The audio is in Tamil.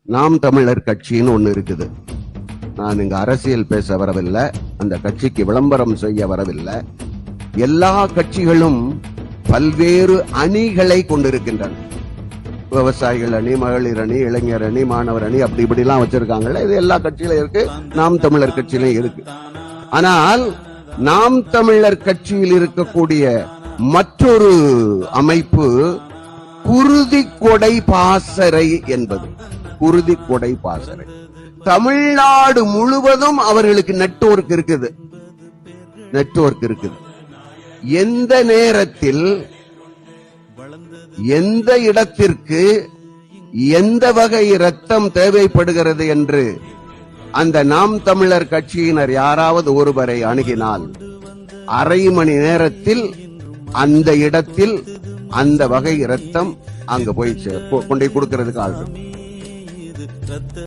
நாம் தமிழர் கட்சின்னு ஒண்ணு இருக்குது. நான் இங்க அரசியல் பேச வரவில்லை, அந்த கட்சிக்கு விளம்பரம் செய்ய வரவில்லை. எல்லா கட்சிகளும் பல்வேறு அணிகளை கொண்டிருக்கின்றன. விவசாயிகள் அணி, மகளிர் அணி, இளைஞர் அணி, மாணவர் அணி, அப்படி இப்படி எல்லாம் வச்சிருக்காங்கல்ல. இது எல்லா கட்சியிலும் இருக்கு, நாம் தமிழர் கட்சியிலும் இருக்கு. ஆனால் நாம் தமிழர் கட்சியில் இருக்கக்கூடிய மற்றொரு அமைப்பு குருதி கொடை பாசறை என்பது. குருதி கொடை பாசறை தமிழ்நாடு முழுவதும் அவர்களுக்கு நெட்வொர்க் இருக்குது. எந்த நேரத்தில் எந்த இடத்திற்கு எந்த வகை இரத்தம் தேவைப்படுகிறது என்று அந்த நாம் தமிழர் கட்சியினர் யாராவது ஒருவரை அணுகினால் அரை மணி நேரத்தில் அந்த இடத்தில் அந்த வகை இரத்தம் அங்க போய் கொண்டே கொடுக்கிறதுக்கு ஆள்.